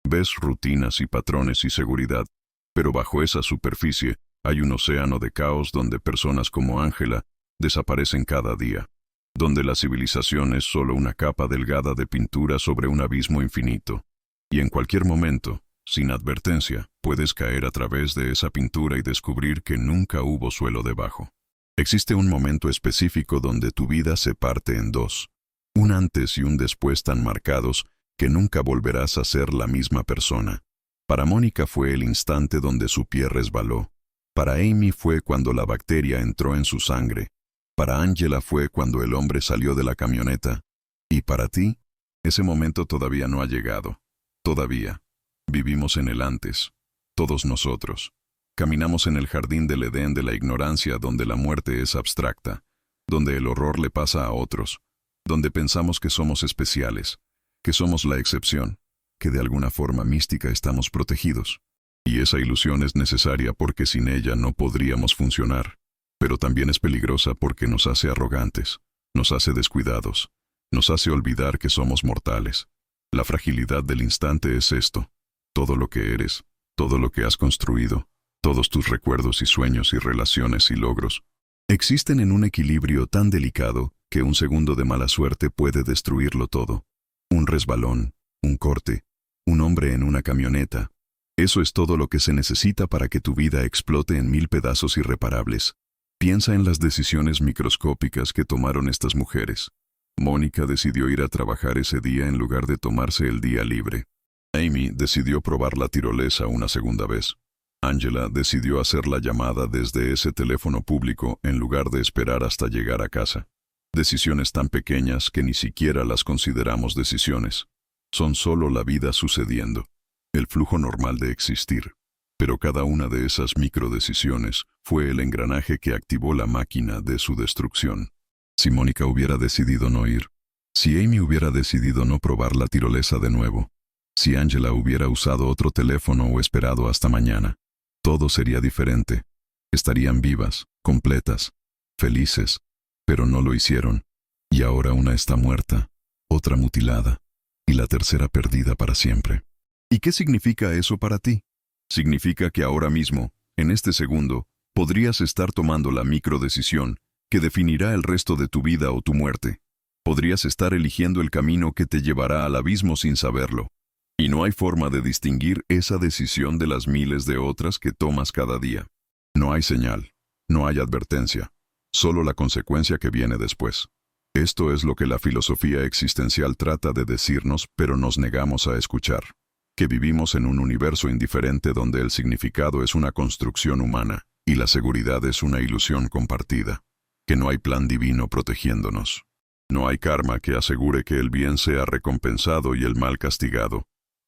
Ves rutinas y patrones y seguridad. Pero bajo esa superficie hay un océano de caos donde personas como Angela desaparecen cada día. Donde la civilización es solo una capa delgada de pintura sobre un abismo infinito. Y en cualquier momento, sin advertencia, puedes caer a través de esa pintura y descubrir que nunca hubo suelo debajo. Existe un momento específico donde tu vida se parte en dos. Un antes y un después tan marcados que nunca volverás a ser la misma persona. Para Mónica fue el instante donde su pie resbaló. Para Amy fue cuando la bacteria entró en su sangre. Para Angela fue cuando el hombre salió de la camioneta. Y para ti, ese momento todavía no ha llegado. Todavía. Vivimos en el antes. Todos nosotros. Caminamos en el jardín del Edén de la ignorancia donde la muerte es abstracta, donde el horror le pasa a otros, donde pensamos que somos especiales, que somos la excepción, que de alguna forma mística estamos protegidos. Y esa ilusión es necesaria porque sin ella no podríamos funcionar, pero también es peligrosa porque nos hace arrogantes, nos hace descuidados, nos hace olvidar que somos mortales. La fragilidad del instante es esto, todo lo que eres, todo lo que has construido, todos tus recuerdos y sueños y relaciones y logros, existen en un equilibrio tan delicado que un segundo de mala suerte puede destruirlo todo. Un resbalón, un corte, un hombre en una camioneta. Eso es todo lo que se necesita para que tu vida explote en 1000 pedazos irreparables. Piensa en las decisiones microscópicas que tomaron estas mujeres. Mónica decidió ir a trabajar ese día en lugar de tomarse el día libre. Amy decidió probar la tirolesa una segunda vez. Angela decidió hacer la llamada desde ese teléfono público en lugar de esperar hasta llegar a casa. Decisiones tan pequeñas que ni siquiera las consideramos decisiones. Son solo la vida sucediendo, el flujo normal de existir. Pero cada una de esas microdecisiones fue el engranaje que activó la máquina de su destrucción. Si Mónica hubiera decidido no ir, si Amy hubiera decidido no probar la tirolesa de nuevo, si Angela hubiera usado otro teléfono o esperado hasta mañana, todo sería diferente. Estarían vivas, completas, felices, pero no lo hicieron. Y ahora una está muerta, otra mutilada, y la tercera perdida para siempre. ¿Y qué significa eso para ti? Significa que ahora mismo, en este segundo, podrías estar tomando la microdecisión que definirá el resto de tu vida o tu muerte. Podrías estar eligiendo el camino que te llevará al abismo sin saberlo. Y no hay forma de distinguir esa decisión de las miles de otras que tomas cada día. No hay señal, no hay advertencia, solo la consecuencia que viene después. Esto es lo que la filosofía existencial trata de decirnos, pero nos negamos a escuchar. Que vivimos en un universo indiferente donde el significado es una construcción humana y la seguridad es una ilusión compartida. Que no hay plan divino protegiéndonos. No hay karma que asegure que el bien sea recompensado y el mal castigado.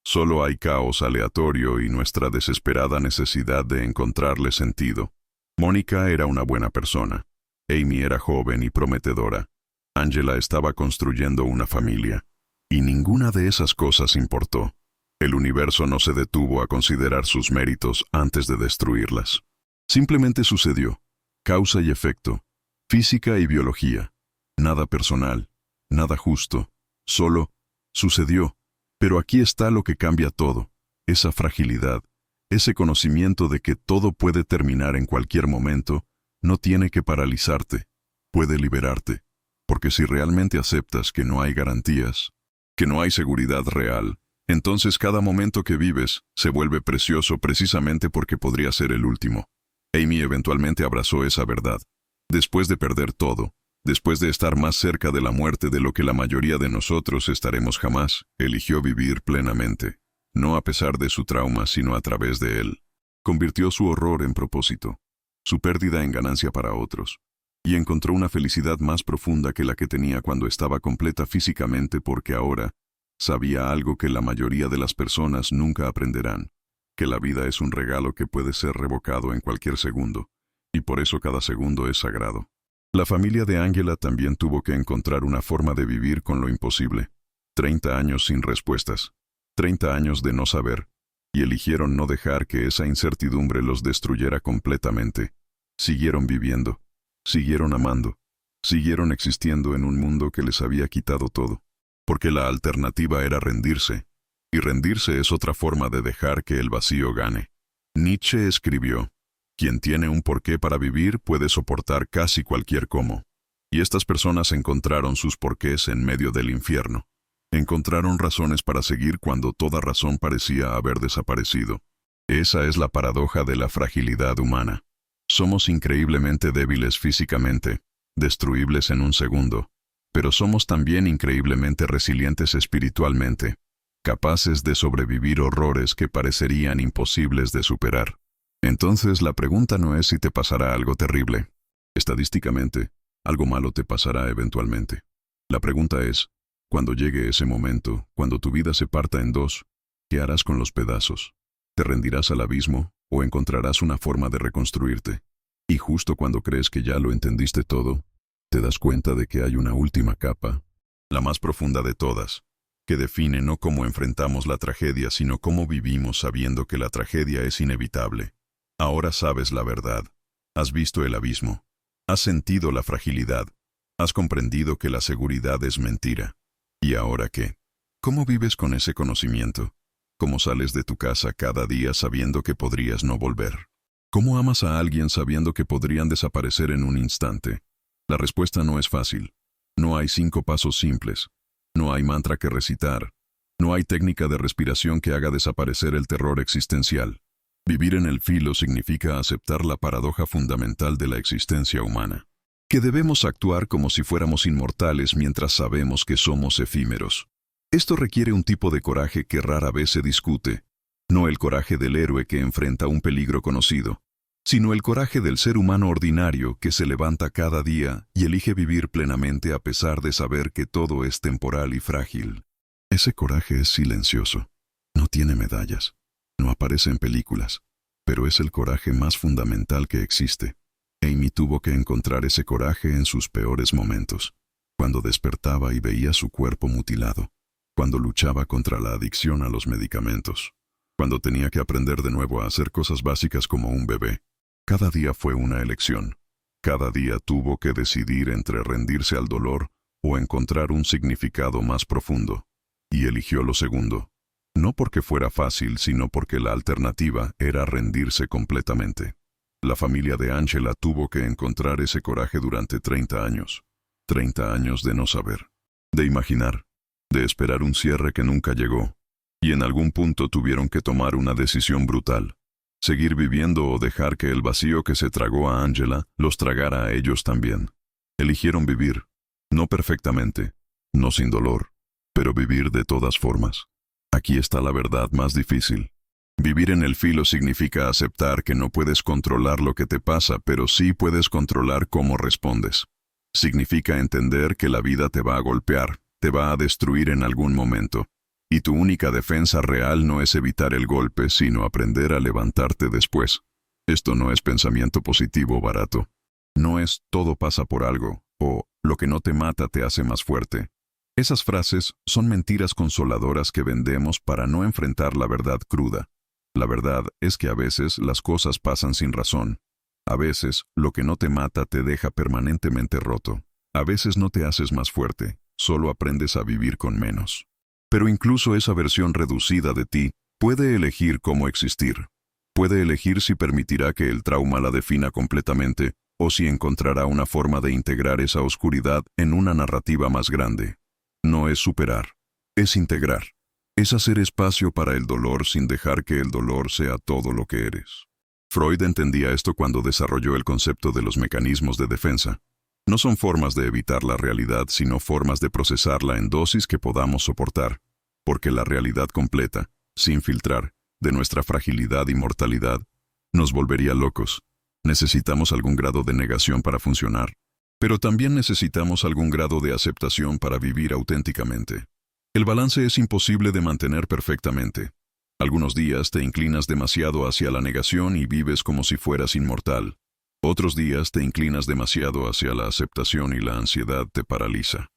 Solo hay caos aleatorio y nuestra desesperada necesidad de encontrarle sentido. Mónica era una buena persona. Amy era joven y prometedora. Angela estaba construyendo una familia. Y ninguna de esas cosas importó. El universo no se detuvo a considerar sus méritos antes de destruirlas. Simplemente sucedió. Causa y efecto. Física y biología. Nada personal. Nada justo. Solo sucedió. Pero aquí está lo que cambia todo. Esa fragilidad. Ese conocimiento de que todo puede terminar en cualquier momento. No tiene que paralizarte. Puede liberarte. Porque si realmente aceptas que no hay garantías, que no hay seguridad real, entonces cada momento que vives se vuelve precioso precisamente porque podría ser el último. Amy eventualmente abrazó esa verdad. Después de perder todo, después de estar más cerca de la muerte de lo que la mayoría de nosotros estaremos jamás, eligió vivir plenamente. No a pesar de su trauma, sino a través de él. Convirtió su horror en propósito, su pérdida en ganancia para otros. Y encontró una felicidad más profunda que la que tenía cuando estaba completa físicamente porque ahora sabía algo que la mayoría de las personas nunca aprenderán, que la vida es un regalo que puede ser revocado en cualquier segundo, y por eso cada segundo es sagrado. La familia de Angela también tuvo que encontrar una forma de vivir con lo imposible. 30 años sin respuestas, 30 años de no saber, y eligieron no dejar que esa incertidumbre los destruyera completamente. Siguieron viviendo. Siguieron amando, siguieron existiendo en un mundo que les había quitado todo, porque la alternativa era rendirse, y rendirse es otra forma de dejar que el vacío gane. Nietzsche escribió, quien tiene un porqué para vivir puede soportar casi cualquier cómo. Y estas personas encontraron sus porqués en medio del infierno. Encontraron razones para seguir cuando toda razón parecía haber desaparecido. Esa es la paradoja de la fragilidad humana. Somos increíblemente débiles físicamente, destruibles en un segundo, pero somos también increíblemente resilientes espiritualmente, capaces de sobrevivir horrores que parecerían imposibles de superar. Entonces la pregunta no es si te pasará algo terrible. Estadísticamente, algo malo te pasará eventualmente. La pregunta es, cuando llegue ese momento, cuando tu vida se parta en dos, ¿qué harás con los pedazos? ¿Te rendirás al abismo o encontrarás una forma de reconstruirte? Y justo cuando crees que ya lo entendiste todo, te das cuenta de que hay una última capa, la más profunda de todas, que define no cómo enfrentamos la tragedia, sino cómo vivimos sabiendo que la tragedia es inevitable. Ahora sabes la verdad. Has visto el abismo. Has sentido la fragilidad. Has comprendido que la seguridad es mentira. ¿Y ahora qué? ¿Cómo vives con ese conocimiento? ¿Cómo sales de tu casa cada día sabiendo que podrías no volver? ¿Cómo amas a alguien sabiendo que podrían desaparecer en un instante? La respuesta no es fácil. No hay 5 pasos simples. No hay mantra que recitar. No hay técnica de respiración que haga desaparecer el terror existencial. Vivir en el filo significa aceptar la paradoja fundamental de la existencia humana, que debemos actuar como si fuéramos inmortales mientras sabemos que somos efímeros. Esto requiere un tipo de coraje que rara vez se discute, no el coraje del héroe que enfrenta un peligro conocido, sino el coraje del ser humano ordinario que se levanta cada día y elige vivir plenamente a pesar de saber que todo es temporal y frágil. Ese coraje es silencioso, no tiene medallas, no aparece en películas, pero es el coraje más fundamental que existe. Amy tuvo que encontrar ese coraje en sus peores momentos, cuando despertaba y veía su cuerpo mutilado, cuando luchaba contra la adicción a los medicamentos, cuando tenía que aprender de nuevo a hacer cosas básicas como un bebé. Cada día fue una elección. Cada día tuvo que decidir entre rendirse al dolor o encontrar un significado más profundo. Y eligió lo segundo. No porque fuera fácil, sino porque la alternativa era rendirse completamente. La familia de Angela tuvo que encontrar ese coraje durante 30 años. 30 años de no saber, de imaginar, de esperar un cierre que nunca llegó. Y en algún punto tuvieron que tomar una decisión brutal. Seguir viviendo o dejar que el vacío que se tragó a Angela los tragara a ellos también. Eligieron vivir, no perfectamente, no sin dolor, pero vivir de todas formas. Aquí está la verdad más difícil. Vivir en el filo significa aceptar que no puedes controlar lo que te pasa, pero sí puedes controlar cómo respondes. Significa entender que la vida te va a golpear, te va a destruir en algún momento. Y tu única defensa real no es evitar el golpe, sino aprender a levantarte después. Esto no es pensamiento positivo barato. No es todo pasa por algo, o lo que no te mata te hace más fuerte. Esas frases son mentiras consoladoras que vendemos para no enfrentar la verdad cruda. La verdad es que a veces las cosas pasan sin razón. A veces lo que no te mata te deja permanentemente roto. A veces no te haces más fuerte, solo aprendes a vivir con menos. Pero incluso esa versión reducida de ti puede elegir cómo existir. Puede elegir si permitirá que el trauma la defina completamente o si encontrará una forma de integrar esa oscuridad en una narrativa más grande. No es superar, es integrar. Es hacer espacio para el dolor sin dejar que el dolor sea todo lo que eres. Freud entendía esto cuando desarrolló el concepto de los mecanismos de defensa. No son formas de evitar la realidad, sino formas de procesarla en dosis que podamos soportar, porque la realidad completa, sin filtrar, de nuestra fragilidad y mortalidad, nos volvería locos. Necesitamos algún grado de negación para funcionar, pero también necesitamos algún grado de aceptación para vivir auténticamente. El balance es imposible de mantener perfectamente. Algunos días te inclinas demasiado hacia la negación y vives como si fueras inmortal. Otros días te inclinas demasiado hacia la aceptación y la ansiedad te paraliza.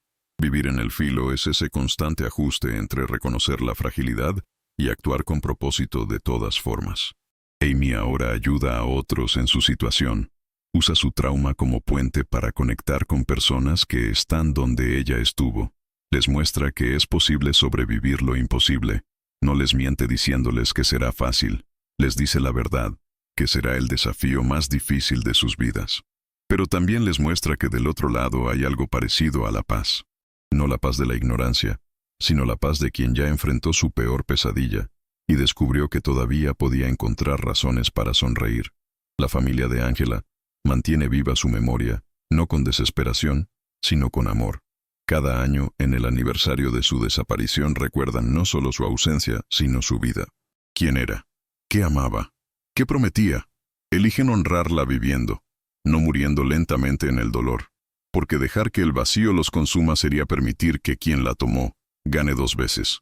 Vivir en el filo es ese constante ajuste entre reconocer la fragilidad y actuar con propósito de todas formas. Amy ahora ayuda a otros en su situación. Usa su trauma como puente para conectar con personas que están donde ella estuvo. Les muestra que es posible sobrevivir lo imposible. No les miente diciéndoles que será fácil. Les dice la verdad, que será el desafío más difícil de sus vidas. Pero también les muestra que del otro lado hay algo parecido a la paz. No la paz de la ignorancia, sino la paz de quien ya enfrentó su peor pesadilla y descubrió que todavía podía encontrar razones para sonreír. La familia de Angela mantiene viva su memoria, no con desesperación, sino con amor. Cada año, en el aniversario de su desaparición, recuerdan no solo su ausencia, sino su vida. ¿Quién era? ¿Qué amaba? ¿Qué prometía? Eligen honrarla viviendo, no muriendo lentamente en el dolor, porque dejar que el vacío los consuma sería permitir que quien la tomó gane 2 veces.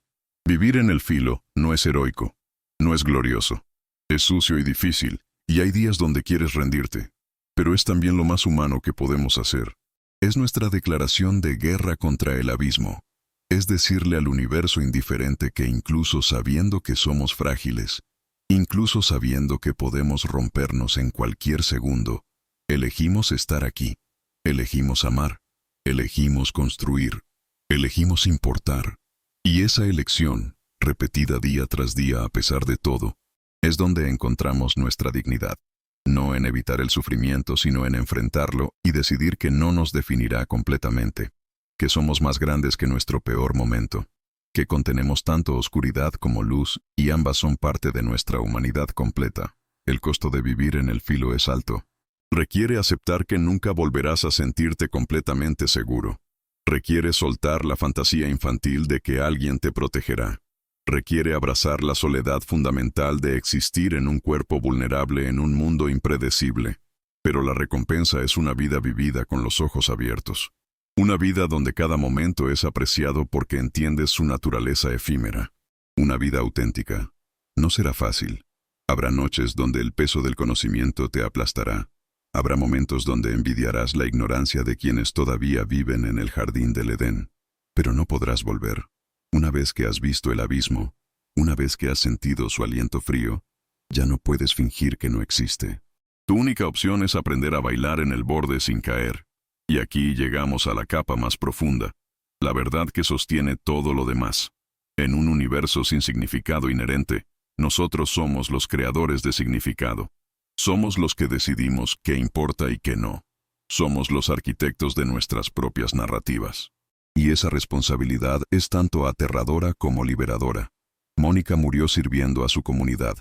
Vivir en el filo no es heroico, no es glorioso, es sucio y difícil, y hay días donde quieres rendirte, pero es también lo más humano que podemos hacer. Es nuestra declaración de guerra contra el abismo, es decirle al universo indiferente que incluso sabiendo que somos frágiles, incluso sabiendo que podemos rompernos en cualquier segundo, elegimos estar aquí, elegimos amar, elegimos construir, elegimos importar. Y esa elección, repetida día tras día a pesar de todo, es donde encontramos nuestra dignidad. No en evitar el sufrimiento, sino en enfrentarlo y decidir que no nos definirá completamente, que somos más grandes que nuestro peor momento. que contenemos tanto oscuridad como luz y ambas son parte de nuestra humanidad completa. El costo de vivir en el filo es alto. Requiere aceptar que nunca volverás a sentirte completamente seguro. Requiere soltar la fantasía infantil de que alguien te protegerá. Requiere abrazar la soledad fundamental de existir en un cuerpo vulnerable en un mundo impredecible. Pero la recompensa es una vida vivida con los ojos abiertos. Una vida donde cada momento es apreciado porque entiendes su naturaleza efímera. Una vida auténtica. No será fácil. Habrá noches donde el peso del conocimiento te aplastará. Habrá momentos donde envidiarás la ignorancia de quienes todavía viven en el jardín del Edén. Pero no podrás volver. Una vez que has visto el abismo, una vez que has sentido su aliento frío, ya no puedes fingir que no existe. Tu única opción es aprender a bailar en el borde sin caer. Y aquí llegamos a la capa más profunda, la verdad que sostiene todo lo demás. En un universo sin significado inherente, nosotros somos los creadores de significado. Somos los que decidimos qué importa y qué no. Somos los arquitectos de nuestras propias narrativas. Y esa responsabilidad es tanto aterradora como liberadora. Mónica murió sirviendo a su comunidad.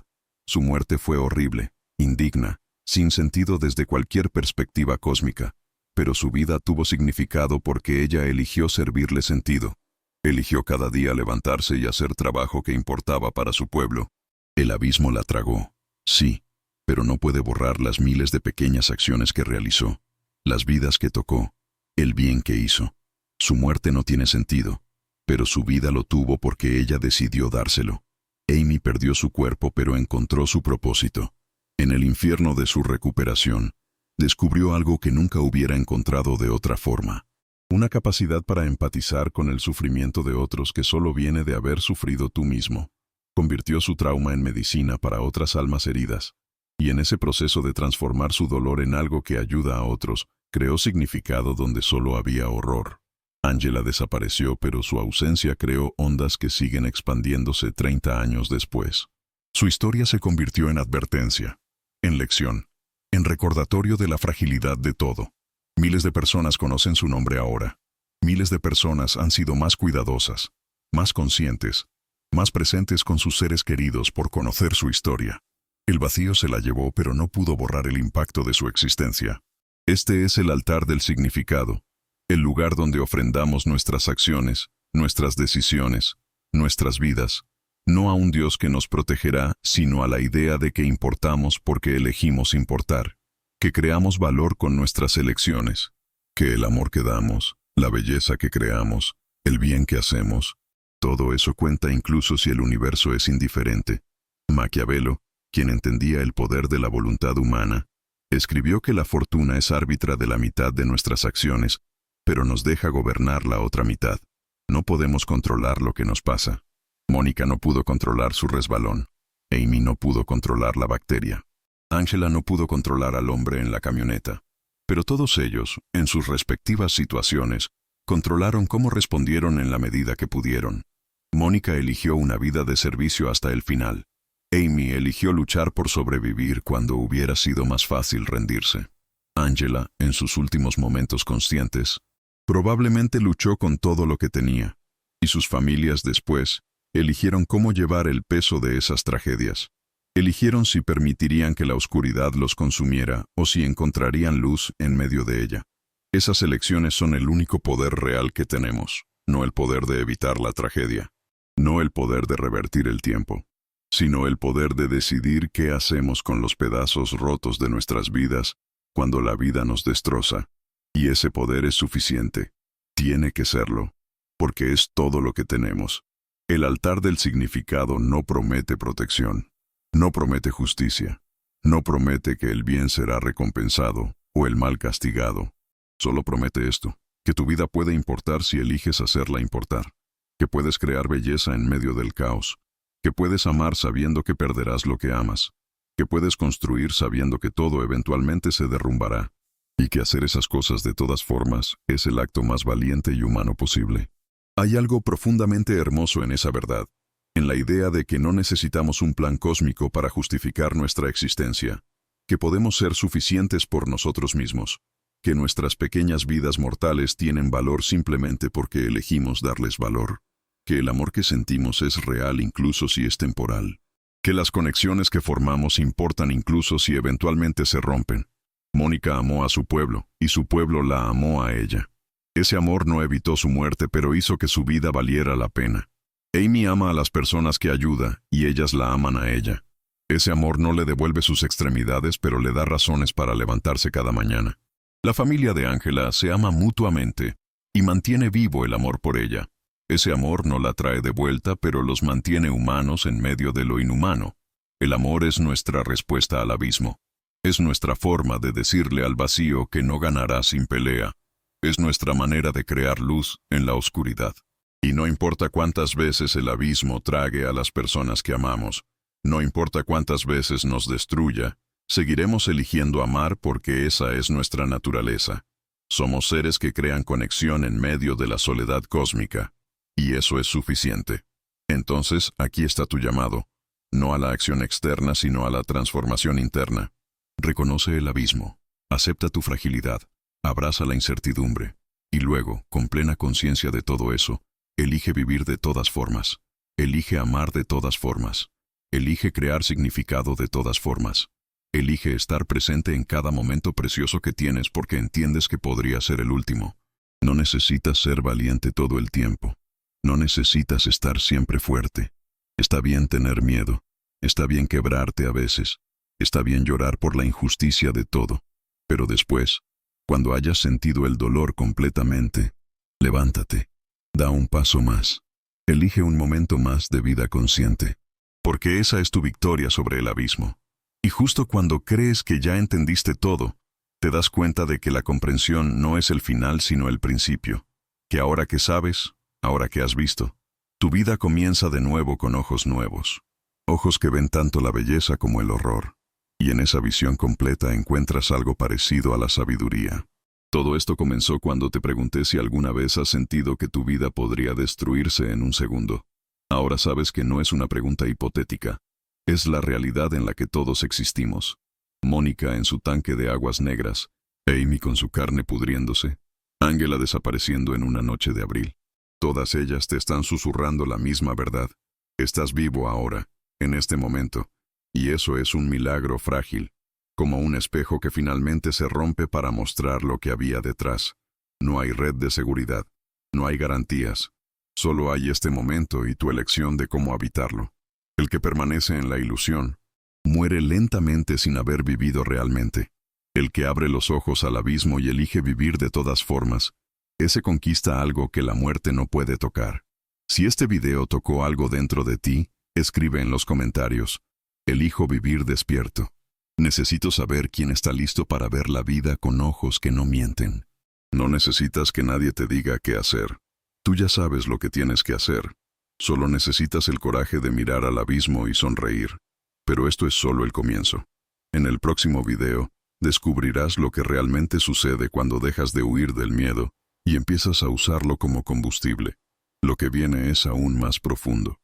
Su muerte fue horrible, indigna, sin sentido desde cualquier perspectiva cósmica. Pero su vida tuvo significado porque ella eligió servirle sentido. Eligió cada día levantarse y hacer trabajo que importaba para su pueblo. El abismo la tragó, sí, pero no puede borrar las miles de pequeñas acciones que realizó, las vidas que tocó, el bien que hizo. Su muerte no tiene sentido, pero su vida lo tuvo porque ella decidió dárselo. Amy perdió su cuerpo pero encontró su propósito. En el infierno de su recuperación, descubrió algo que nunca hubiera encontrado de otra forma. Una capacidad para empatizar con el sufrimiento de otros que solo viene de haber sufrido tú mismo. Convirtió su trauma en medicina para otras almas heridas. Y en ese proceso de transformar su dolor en algo que ayuda a otros, creó significado donde solo había horror. Angela desapareció, pero su ausencia creó ondas que siguen expandiéndose 30 años después. Su historia se convirtió en advertencia, en lección, en recordatorio de la fragilidad de todo. Miles de personas conocen su nombre ahora. Miles de personas han sido más cuidadosas, más conscientes, más presentes con sus seres queridos por conocer su historia. El vacío se la llevó, pero no pudo borrar el impacto de su existencia. Este es el altar del significado, el lugar donde ofrendamos nuestras acciones, nuestras decisiones, nuestras vidas, no a un Dios que nos protegerá, sino a la idea de que importamos porque elegimos importar, que creamos valor con nuestras elecciones, que el amor que damos, la belleza que creamos, el bien que hacemos, todo eso cuenta incluso si el universo es indiferente. Maquiavelo, quien entendía el poder de la voluntad humana, escribió que la fortuna es árbitra de la mitad de nuestras acciones, pero nos deja gobernar la otra mitad. No podemos controlar lo que nos pasa. Mónica no pudo controlar su resbalón. Amy no pudo controlar la bacteria. Angela no pudo controlar al hombre en la camioneta. Pero todos ellos, en sus respectivas situaciones, controlaron cómo respondieron en la medida que pudieron. Mónica eligió una vida de servicio hasta el final. Amy eligió luchar por sobrevivir cuando hubiera sido más fácil rendirse. Angela, en sus últimos momentos conscientes, probablemente luchó con todo lo que tenía. Y sus familias después, eligieron cómo llevar el peso de esas tragedias. Eligieron si permitirían que la oscuridad los consumiera o si encontrarían luz en medio de ella. Esas elecciones son el único poder real que tenemos, no el poder de evitar la tragedia, no el poder de revertir el tiempo, sino el poder de decidir qué hacemos con los pedazos rotos de nuestras vidas cuando la vida nos destroza. Y ese poder es suficiente, tiene que serlo, porque es todo lo que tenemos. El altar del significado no promete protección, no promete justicia, no promete que el bien será recompensado o el mal castigado. Solo promete esto, que tu vida puede importar si eliges hacerla importar, que puedes crear belleza en medio del caos, que puedes amar sabiendo que perderás lo que amas, que puedes construir sabiendo que todo eventualmente se derrumbará, y que hacer esas cosas de todas formas es el acto más valiente y humano posible. Hay algo profundamente hermoso en esa verdad, en la idea de que no necesitamos un plan cósmico para justificar nuestra existencia, que podemos ser suficientes por nosotros mismos, que nuestras pequeñas vidas mortales tienen valor simplemente porque elegimos darles valor, que el amor que sentimos es real incluso si es temporal, que las conexiones que formamos importan incluso si eventualmente se rompen. Mónica amó a su pueblo, y su pueblo la amó a ella. Ese amor no evitó su muerte, pero hizo que su vida valiera la pena. Amy ama a las personas que ayuda, y ellas la aman a ella. Ese amor no le devuelve sus extremidades, pero le da razones para levantarse cada mañana. La familia de Ángela se ama mutuamente, y mantiene vivo el amor por ella. Ese amor no la trae de vuelta, pero los mantiene humanos en medio de lo inhumano. El amor es nuestra respuesta al abismo. Es nuestra forma de decirle al vacío que no ganará sin pelea. Es nuestra manera de crear luz en la oscuridad. Y no importa cuántas veces el abismo trague a las personas que amamos, no importa cuántas veces nos destruya, seguiremos eligiendo amar porque esa es nuestra naturaleza. Somos seres que crean conexión en medio de la soledad cósmica. Y eso es suficiente. Entonces, aquí está tu llamado. No a la acción externa, sino a la transformación interna. Reconoce el abismo. Acepta tu fragilidad. Abraza la incertidumbre. Y luego, con plena conciencia de todo eso, elige vivir de todas formas. Elige amar de todas formas. Elige crear significado de todas formas. Elige estar presente en cada momento precioso que tienes porque entiendes que podría ser el último. No necesitas ser valiente todo el tiempo. No necesitas estar siempre fuerte. Está bien tener miedo. Está bien quebrarte a veces. Está bien llorar por la injusticia de todo. Pero después, cuando hayas sentido el dolor completamente, levántate. Da un paso más. Elige un momento más de vida consciente. Porque esa es tu victoria sobre el abismo. Y justo cuando crees que ya entendiste todo, te das cuenta de que la comprensión no es el final sino el principio. Que ahora que sabes, ahora que has visto, tu vida comienza de nuevo con ojos nuevos. Ojos que ven tanto la belleza como el horror. Y en esa visión completa encuentras algo parecido a la sabiduría. Todo esto comenzó cuando te pregunté si alguna vez has sentido que tu vida podría destruirse en un segundo. Ahora sabes que no es una pregunta hipotética. Es la realidad en la que todos existimos. Mónica en su tanque de aguas negras, Amy con su carne pudriéndose, Ángela desapareciendo en una noche de abril. Todas ellas te están susurrando la misma verdad. Estás vivo ahora, en este momento, y eso es un milagro frágil, como un espejo que finalmente se rompe para mostrar lo que había detrás. No hay red de seguridad, no hay garantías, solo hay este momento y tu elección de cómo habitarlo. El que permanece en la ilusión, muere lentamente sin haber vivido realmente. El que abre los ojos al abismo y elige vivir de todas formas, ese conquista algo que la muerte no puede tocar. Si este video tocó algo dentro de ti, escribe en los comentarios: elijo vivir despierto. Necesito saber quién está listo para ver la vida con ojos que no mienten. No necesitas que nadie te diga qué hacer. Tú ya sabes lo que tienes que hacer. Solo necesitas el coraje de mirar al abismo y sonreír. Pero esto es solo el comienzo. En el próximo video, descubrirás lo que realmente sucede cuando dejas de huir del miedo y empiezas a usarlo como combustible. Lo que viene es aún más profundo.